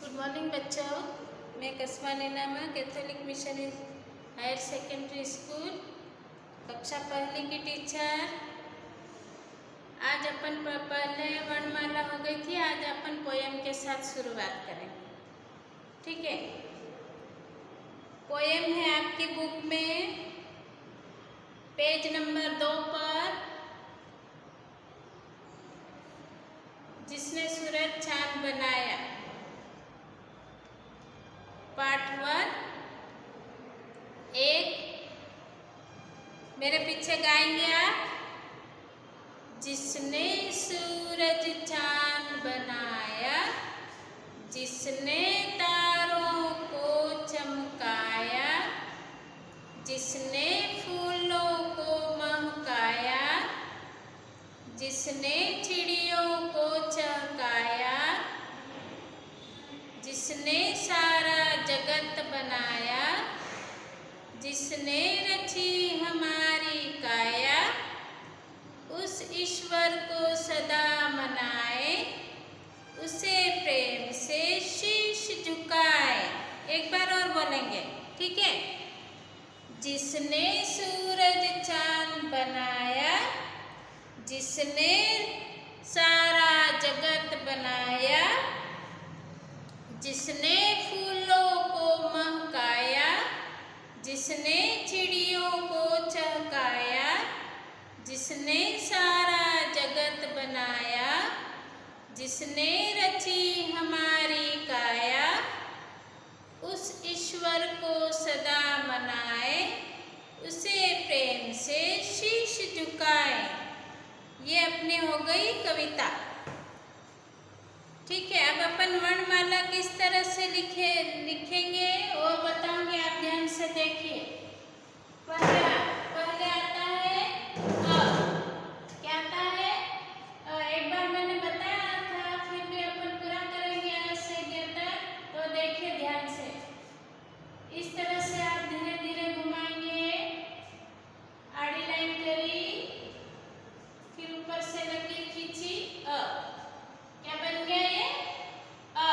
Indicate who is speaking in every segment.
Speaker 1: Good morning बच्चों, मैं कस्बा Nainama Catholic mission higher secondary school कक्षा पहली की टीचर। आज अपन पहले वर्णमाला हो गई थी, आज अपन पोयम के साथ शुरुआत करें। ठीक है, पोयम है आपकी बुक में पेज नंबर 2 पर, जिसने सूरज चांद बनाया। पार्ट 1 एक मेरे पीछे गाएंगे आप। जिसने सूरज चांद बनाया, जिसने तारों को चमकाया, जिसने फूलों को महकाया, जिसने चिड़ियों को चहकाया, जिसने सारा जगत बनाया, जिसने रची हमारी काया, उस ईश्वर को सदा मनाए, उसे प्रेम से शीश झुकाए। एक बार और बोलेंगे, ठीक है। जिसने सूरज चांद बनाया, जिसने सारा जगत बनाया, जिसने फूलों को महकाया, जिसने चिड़ियों को चहकाया, जिसने सारा जगत बनाया, जिसने रची हमारी काया, उस ईश्वर को सदा मनाए, उसे प्रेम से शीश झुकाए। ये अपनी हो गई कविता। ठीक है, अब अपन वर्णमाला किस तरह से लिखेंगे वो बताऊंगी, आप ध्यान से देखिए। पहले आता है अ। क्या आता है? एक बार मैंने बताया था, फिर भी अपन पूरा करेंगे आज से ग तक, तो देखिए ध्यान से। इस तरह से आप धीरे धीरे घुमाएंगे, आड़ी लाइन करी, फिर ऊपर से लकीर खींची, अ। क्या बन गया ये? अ।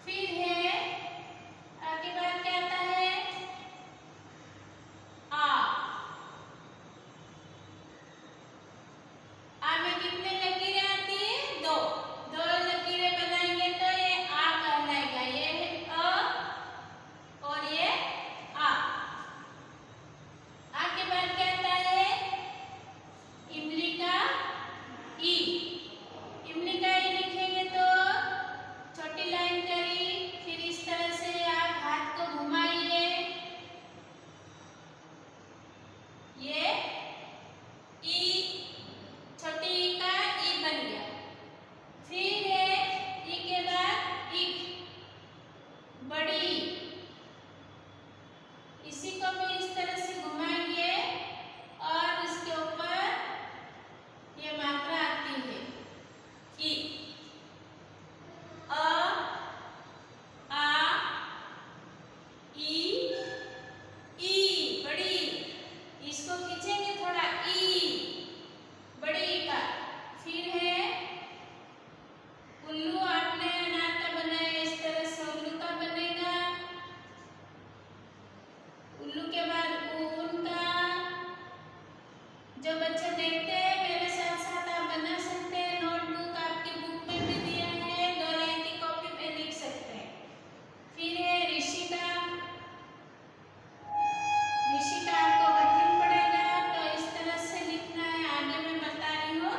Speaker 1: फिर है आगे बाद क्या आता है? आ। आ में कितने लकीरें आती है? दो। दो लकीरें बनाएंगे तो ये आ कहलाएगा। ये है अ और ये आ। आ के बाद क्या आता है? इमली का ई। इमली का ई लिखेंगे तो छोटी लाइन करी, फिर इस तरह से आप हाथ को घुमाइए, ये ई, छोटी ई का ई बन गया। फिर है ई के बाद इक, बड़ी ई। इसी को भी इस तरह से घुमाएंगे और इसके ऊपर ये मात्रा आती है ई। अ, आ, ई, बड़ी। इसको खींचेंगे थोड़ा, ई, बड़ी ई का। फिर है उल्लू। आपने नाता बनाया इस तरह से, उल्लू का बनेगा। उल्लू के बाद ऊन का। जो बच्चे देखते हैं मेरे साथ साथ आप बना सकते हैं। नोटबुक आपकी बुक में भी दिया है, 2 लाइन की कॉपी पे लिख सकते हैं। फिर है ऋषि का। ऋषि का आपको कठिन पड़ेगा, तो इस तरह से लिखना है, आगे मैं बता रही हूँ।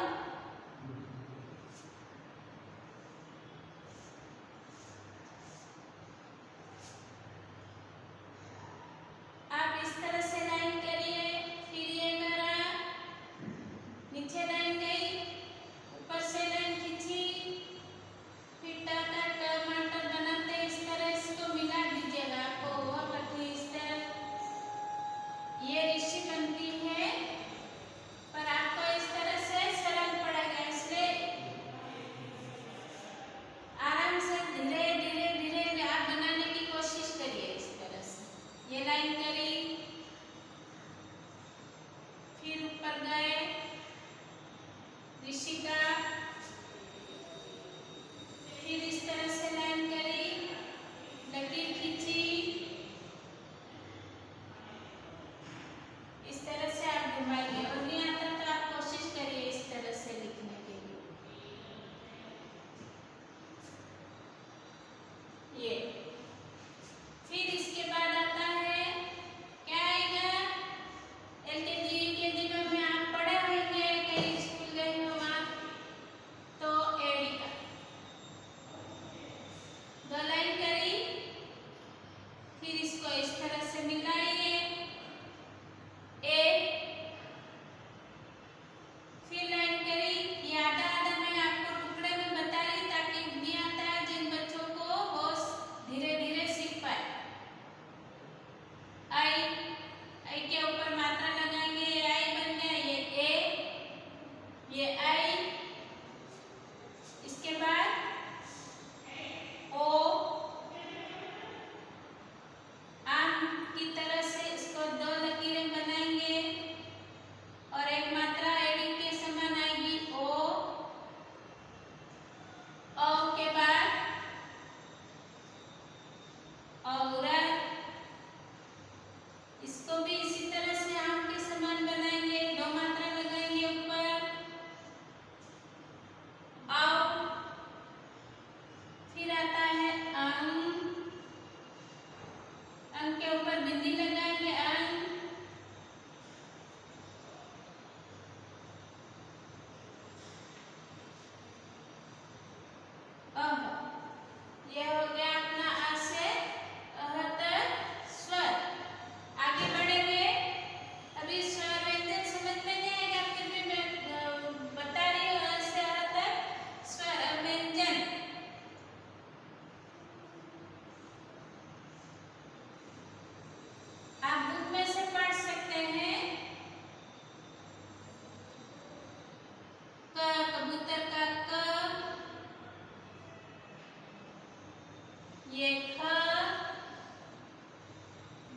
Speaker 1: ये ख।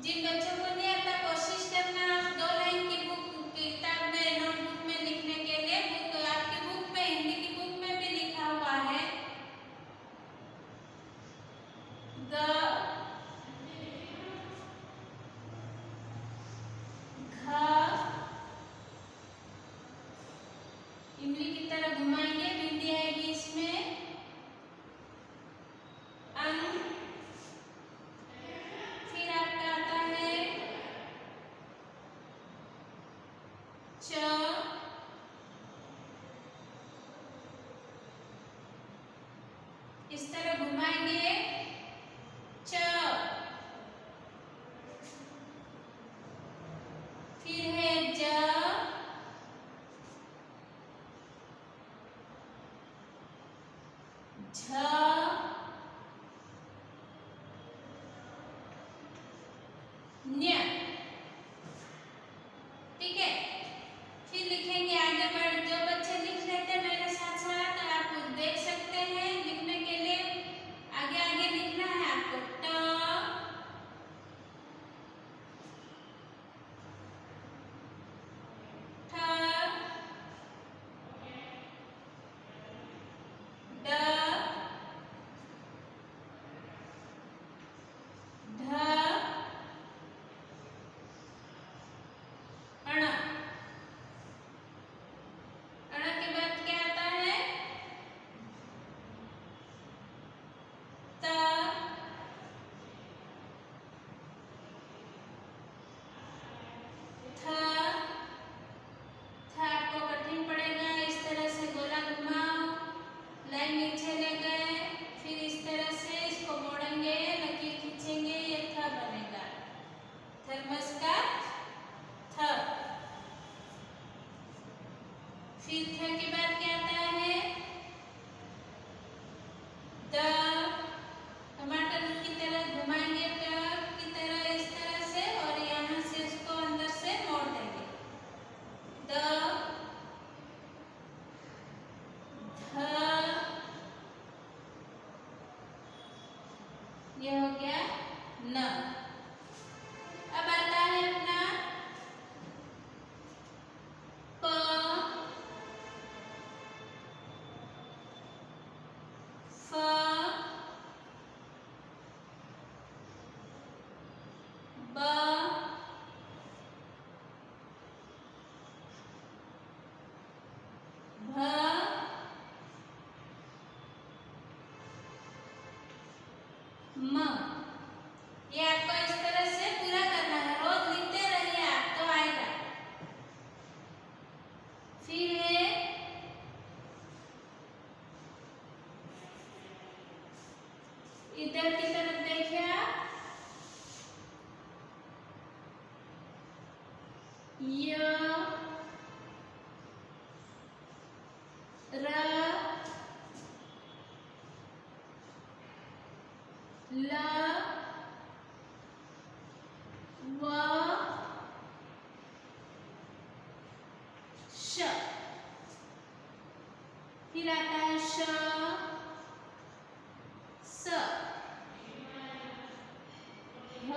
Speaker 1: जिन बच्चों को नहीं आता कोशिश करना 2 लाइन की बुक किताब में नोटबुक में लिखने के लिए। बुक आपकी बुक में हिंदी की बुक में भी लिखा हुआ है। ग घ इमली की तरह घुमाएंगे, बिंदी आएगी इसमें। अंग फिर आपका आता है च। इस तरह घुमाएंगे च। फिर है ज। झ। न्य। ठीक है, फिर लिखेंगे आगे बढ़। जो बच्चे लिख लेते हैं मेरे साथ साथ आप देख सकते हैं। लिखने के लिए आगे आगे लिखना है आपको। ट ठ ड ढ अण। अण के बाद क्या आता है त। थ। थ आपको कठिन पड़ेगा। इस तरह से गोला घुमाओ, लाइन नीचे ले गए, फिर इस तरह से इसको मोड़ेंगे, लकीर खींचेंगे, ये थ बनेगा। थर्मस का थ। फिर थ के बाद क्या आता है द। टमाटर की तरह घुमाएंगे, ट की तरह इस तरह से, और यहाँ से इसको अंदर से मोड़ देंगे। द ध। ये हो गया न। अब आता है अपना प फ ब भ म। ये आपको इस तरह से पूरा करना है, रोज लिखते रहिए आप तो आएगा। फिर है इधर की तरफ देखिए आप, य र ल व श। फिर आता है श स ह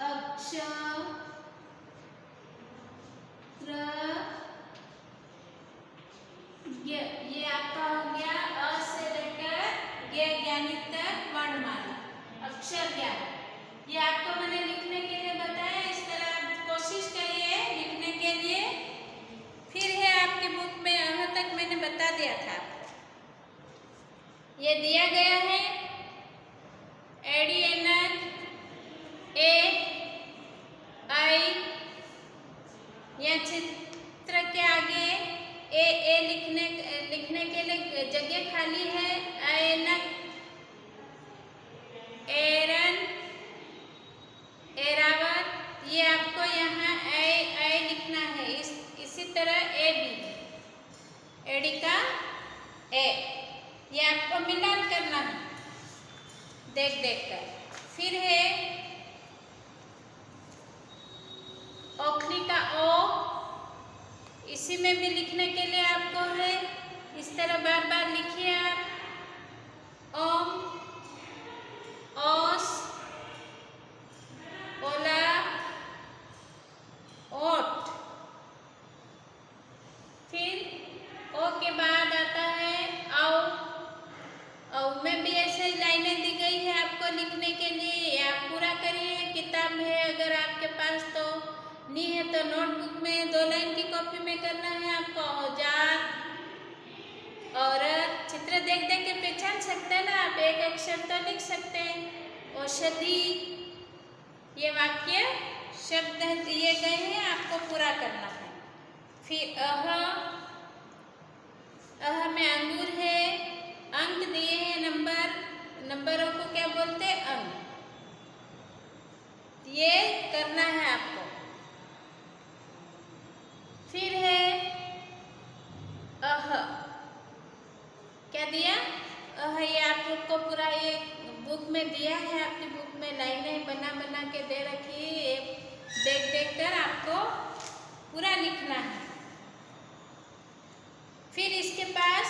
Speaker 1: अक्ष त्र ज्ञ। ये आपका हो गया अ से लेकर ज्ञ ज्ञानी तक वर्णमाला अक्षर ज्ञान। ये आपको मैंने लिखने के लिए बताया। इस तरह आप कोशिश करिए लिखने के लिए। फिर है आपकी बुक में यहाँ तक मैंने बता दिया था आपको। ये दिया गया है एडीएनएन ए आई। या चित्र के आगे ए लिखने के लिए जगह खाली है। ऐनक एरन एरावत। ये आपको यहाँ ए लिखना है। इसी तरह ए भी एडी का ए। ये आपको मिलान करना है देख देख कर। फिर है ओखली का ओ। इसी में भी लिखने के लिए आपको है इस तरह बार बार लिखिए आप। किताब है अगर आपके पास तो, नहीं है तो नोटबुक में 2 लाइन की कॉपी में करना है आपको। औजार, औरत, चित्र देख देख के पहचान सकते हैं ना आप, एक अक्षर तो लिख सकते हैं। औषधि, ये वाक्य शब्द दिए गए हैं, आपको पूरा करना है। फिर अह में अंगूर है, अंक दिए हैं, नंबरों को क्या बोलते हैं? अंक। ये करना है आपको। फिर है अह, क्या दिया? ये आप सबको पूरा ये बुक में दिया है, आपकी बुक में लाइनें बना बना के दे रखी है, देख देख कर आपको पूरा लिखना है। फिर इसके पास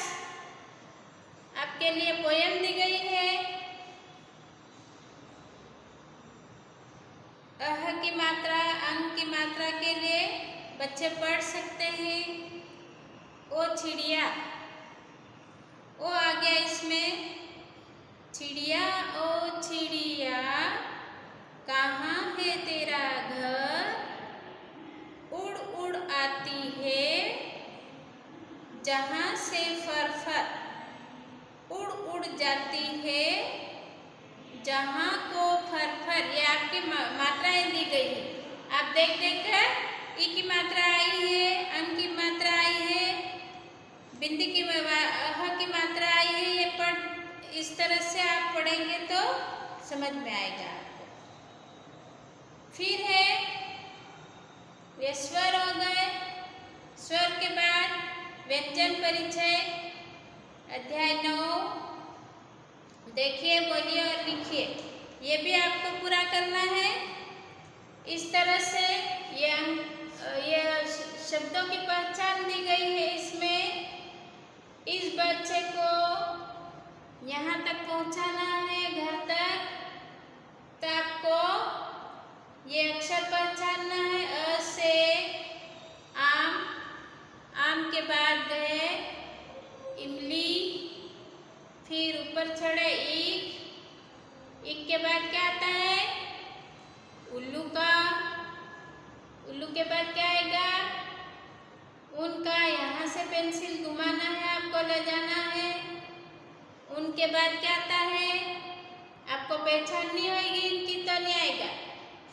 Speaker 1: आपके लिए पोयम दी गई है। अह की मात्रा, अंक की मात्रा के लिए बच्चे पढ़ सकते हैं। ओ चिड़िया, ओ आ गया इसमें चिड़िया, ओ चिड़िया कहाँ है तेरा घर, उड़ उड़ आती है जहाँ से फर, उड़ उड़ जाती है जहाँ को फर। ये आपकी मात्राएं दी गई है, आप देख देख कर ई की मात्रा आई है, अंक की मात्रा आई है, बिंदी की अह की मात्रा आई है। ये पढ़, इस तरह से आप पढ़ेंगे तो समझ में आएगा आपको। फिर है ये स्वर हो गए, स्वर के बाद व्यंजन परिचय, अध्याय 9। देखिए, बोलिए और लिखिए, ये भी आपको पूरा करना है। इस तरह से ये शब्दों की पहचान दी गई है इसमें। इस बच्चे को यहाँ तक पहुँचाना है, घर तक, तो आपको ये अक्षर पहचानना है। अ से आम, आम के बाद गए इमली, फिर ऊपर चढ़े ईख, ईख के बाद क्या आता है? उल्लू का, उल्लू के बाद क्या आएगा? उनका, यहाँ से पेंसिल घुमाना है, आपको ले जाना है। उनके बाद क्या आता है? आपको पहचाननी होगी, इनकी तो नहीं आएगा।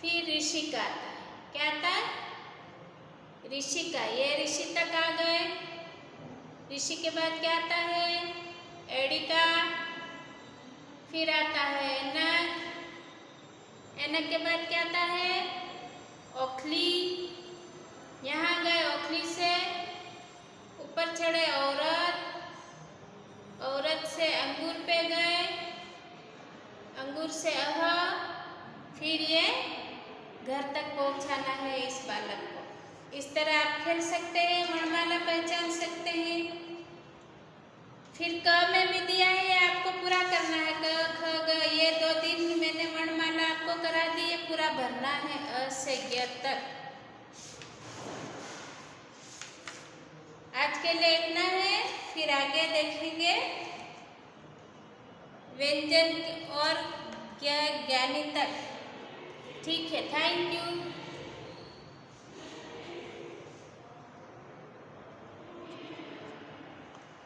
Speaker 1: फिर ऋषि का आता है, क्या आता है? ऋषि का, ये ऋषि तक आ गए। ऋषि के बाद क्या आता है? एड़ी का, फिर आता है ऐनक, ऐनक के बाद क्या आता है? ओखली, यहाँ गए, ओखली से ऊपर चढ़े औरत, औरत से अंगूर पे गए, अंगूर से अह, फिर ये घर तक पहुँचाना है इस बालक को। इस तरह आप खेल सकते हैं, वर्णमाला पहचान सकते हैं। फिर क में भी दिया है, ये आपको पूरा करना है। क ख ग, ये 2 दिन मैंने वर्णमाला आपको करा दी, ये पूरा भरना है अ से य तक। आज के लिए इतना है, फिर आगे देखेंगे व्यंजन और ज्ञानी तक। ठीक है, थैंक यू।